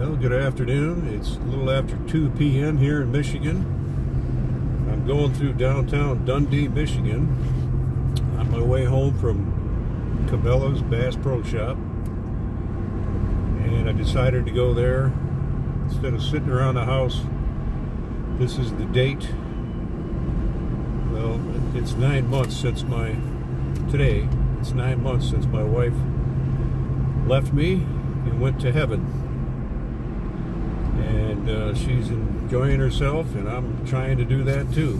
Well, good afternoon. It's a little after 2 p.m. here in Michigan. I'm going through downtown Dundee, Michigan, on my way home from Cabela's Bass Pro Shop. And I decided to go there instead of sitting around the house. This is the date. Well, it's 9 months since today, it's 9 months since my wife left me and went to heaven. And she's enjoying herself, and I'm trying to do that too,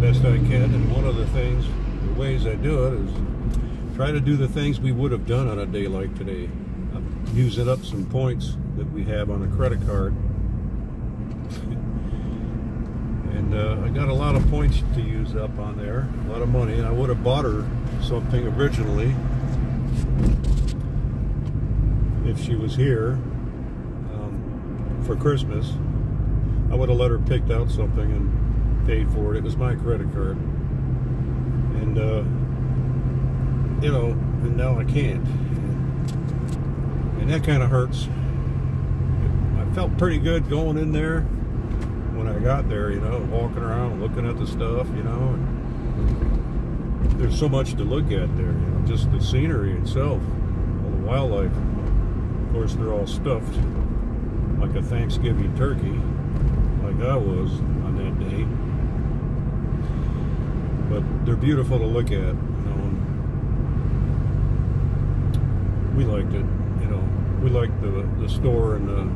best I can. And one of the ways I do it is try to do the things we would have done on a day like today. I'm using up some points that we have on a credit card. And I got a lot of points to use up on there, a lot of money, and I would have bought her something originally if she was here for Christmas. I would have let her picked out something and paid for it. It was my credit card, and you know, and now I can't, and that kind of hurts. I felt pretty good going in there when I got there, you know, walking around looking at the stuff, you know, and there's so much to look at there, you know, just the scenery itself, all the wildlife. Of course, they're all stuffed like a Thanksgiving turkey, like I was on that day. But they're beautiful to look at, you know. And we liked it, you know. We liked the store and the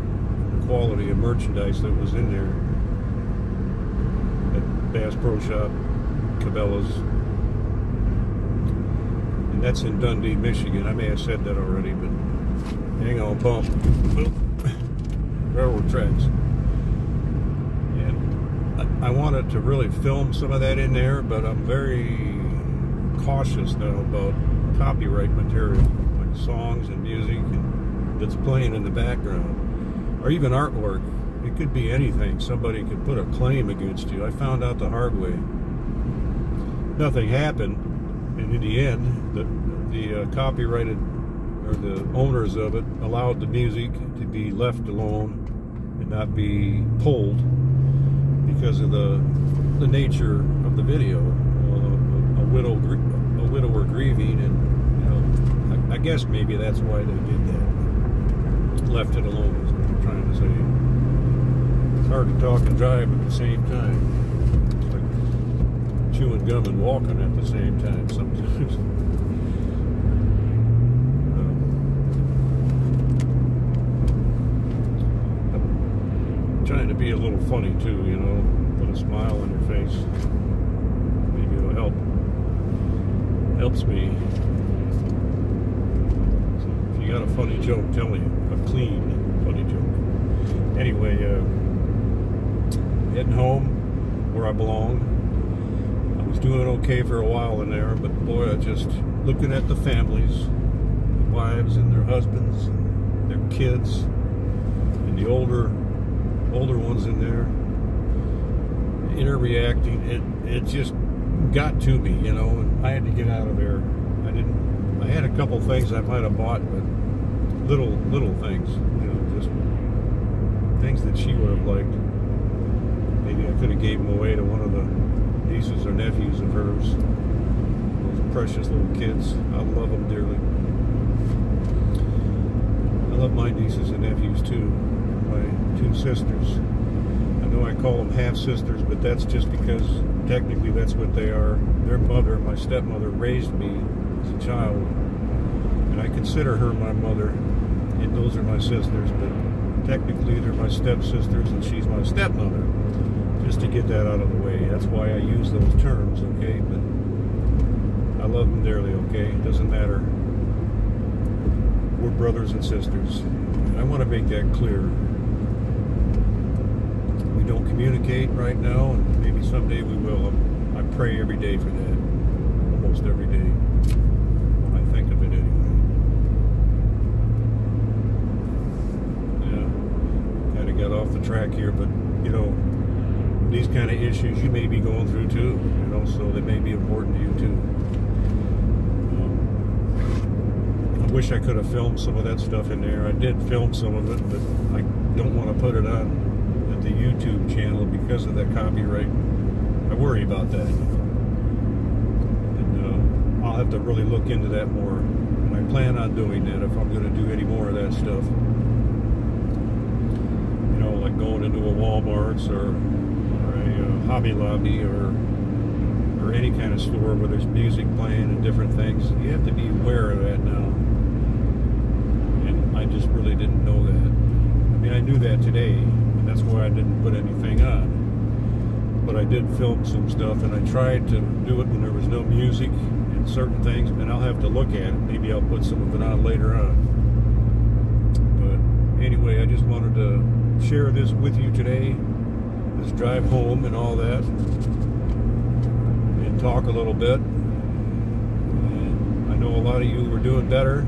quality of merchandise that was in there at Bass Pro Shop, Cabela's. And that's in Dundee, Michigan. I may have said that already, but hang on, bump. Railroad tracks. And I wanted to really film some of that in there, but I'm very cautious now about copyright material, like songs and music that's playing in the background, or even artwork. It could be anything. Somebody could put a claim against you. I found out the hard way. Nothing happened, and in the end, the copyrighted, or the owners of it, allowed the music to be left alone and not be pulled because of the nature of the video. A widower grieving, and you know, I guess maybe that's why they did that. Left it alone, is what I'm trying to say. It's hard to talk and drive at the same time. It's like chewing gum and walking at the same time sometimes. Trying to be a little funny too, you know, put a smile on your face. Maybe it'll helps me. So if you got a funny joke, tell me a clean funny joke. Anyway, heading home where I belong. I was doing okay for a while in there, but boy, I just looking at the families, the wives and their husbands and their kids, and the older ones in there interreacting, it just got to me, you know, and I had to get out of there. I had a couple things I might have bought, but little things, you know, just things that she would have liked. Maybe I could have gave them away to one of the nieces or nephews of hers, those precious little kids. I love them dearly. I love my nieces and nephews too. My two sisters. I know I call them half-sisters, but that's just because technically that's what they are. Their mother, my stepmother, raised me as a child, and I consider her my mother, and those are my sisters, but technically they're my stepsisters, and she's my stepmother, just to get that out of the way. That's why I use those terms, okay? But I love them dearly, okay? It doesn't matter. We're brothers and sisters. I want to make that clear. We don't communicate right now, and maybe someday we will. I pray every day for that, almost every day, when I think of it anyway. Yeah, kind of got off the track here, but you know, these kind of issues you may be going through too, you know, so they may be important to you too. I wish I could have filmed some of that stuff in there. I did film some of it, but don't want to put it on the YouTube channel because of that copyright. I worry about that. And I'll have to really look into that more. And I plan on doing that if I'm going to do any more of that stuff. You know, like going into a Walmart's or a Hobby Lobby or any kind of store where there's music playing and different things. You have to be aware of that now. And I just really didn't know that. I mean, I knew that today, and that's why I didn't put anything on. But I did film some stuff, and I tried to do it when there was no music and certain things, and I'll have to look at it. Maybe I'll put some of it on later on. But anyway, I just wanted to share this with you today, this drive home and all that, and talk a little bit. And I know a lot of you were doing better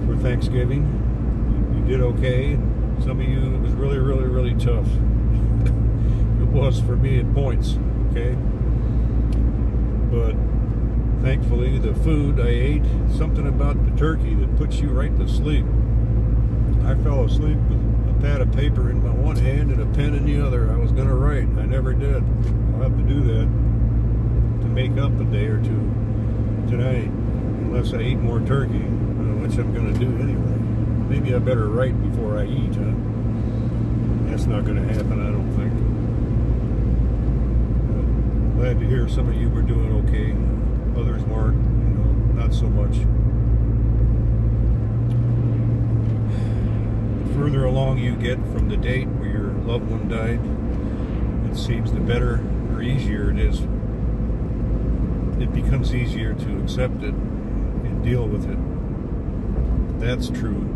for Thanksgiving. You did okay. Some of you, it was really, really, really tough. It was for me at points, okay? But thankfully, the food I ate, something about the turkey that puts you right to sleep. I fell asleep with a pad of paper in my one hand and a pen in the other. I was going to write. I never did. I'll have to do that to make up a day or two tonight, unless I eat more turkey, which I'm going to do anyway. Maybe I better write before I eat, huh? That's not going to happen, I don't think. But glad to hear some of you were doing okay. Others weren't, you know, not so much. The further along you get from the date where your loved one died, it seems the better or easier it is. It becomes easier to accept it and deal with it. That's true.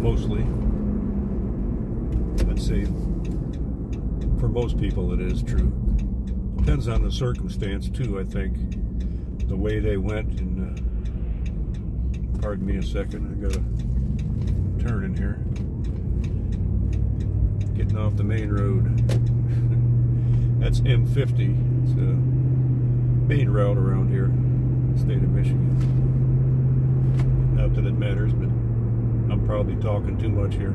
Mostly. I'd say for most people it is true. Depends on the circumstance too, I think. The way they went, and pardon me a second, I gotta turn in here. Getting off the main road. That's M50. It's a main route around here, state of Michigan. Not that it matters, but I'm probably talking too much here.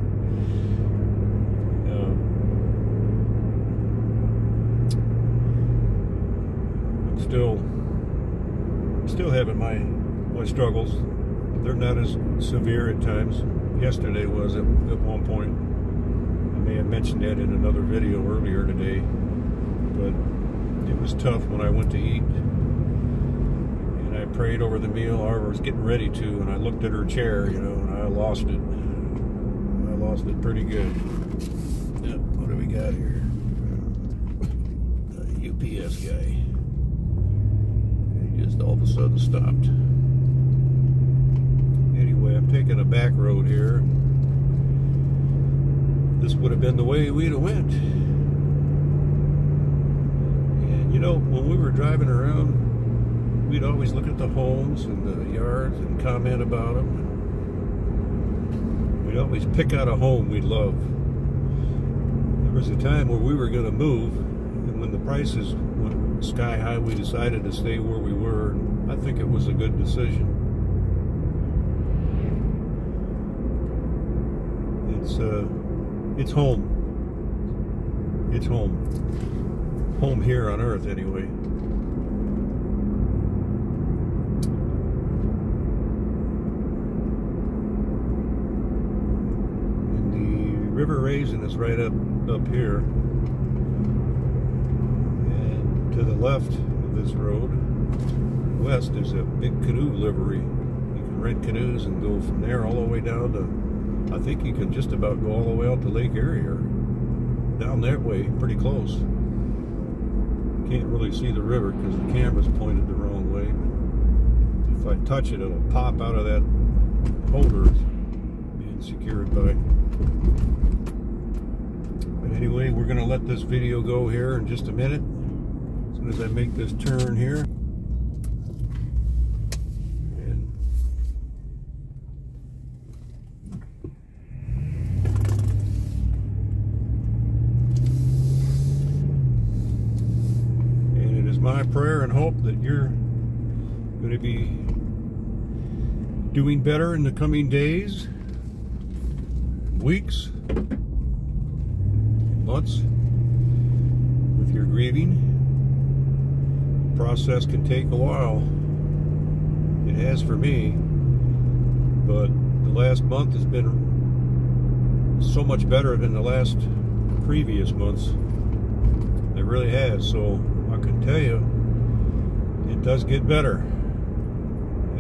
I'm still having my struggles. They're not as severe at times. Yesterday was at one point. I may have mentioned that in another video earlier today, but it was tough when I went to eat. I prayed over the meal, or I was getting ready to, and I looked at her chair, you know, and I lost it. I lost it pretty good. Yep, what do we got here? A UPS guy. He just all of a sudden stopped. Anyway, I'm taking a back road here. This would have been the way we'd have went. And you know, when we were driving around, we'd always look at the homes and the yards and comment about them. We'd always pick out a home we'd love. There was a time where we were going to move, and when the prices went sky high, we decided to stay where we were. And I think it was a good decision. It's home. It's home. Home here on Earth, anyway. River Raisin is right up here, and to the left of this road, west, is a big canoe livery. You can rent canoes and go from there all the way down to, I think you can just about go all the way out to Lake Erie, or down that way, pretty close. Can't really see the river because the camera's pointed the wrong way. If I touch it, it'll pop out of that holder it's being secured by. Anyway, we're going to let this video go here in just a minute. As soon as I make this turn here. And it is my prayer and hope that you're going to be doing better in the coming days. weeks, months with your grieving. The process can take a while. It has for me, but the last month has been so much better than the last previous months. It really has. So I can tell you, it does get better,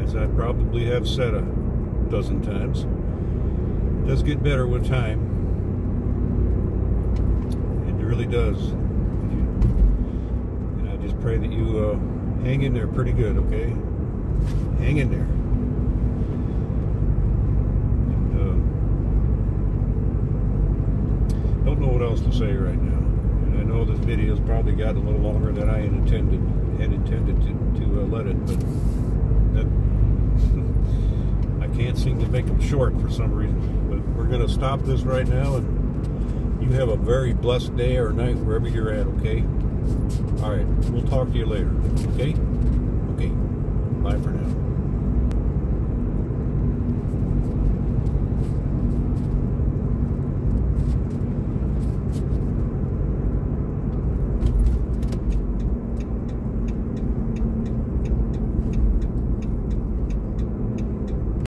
as I probably have said a dozen times. It does get better with time. It really does. And I just pray that you hang in there pretty good, okay? Hang in there. And don't know what else to say right now. And I know this video's probably got a little longer than I had intended to let it, but that I can't seem to make them short for some reason. But we're going to stop this right now, and you have a very blessed day or night wherever you're at, okay? All right, we'll talk to you later, okay? Okay, bye for now.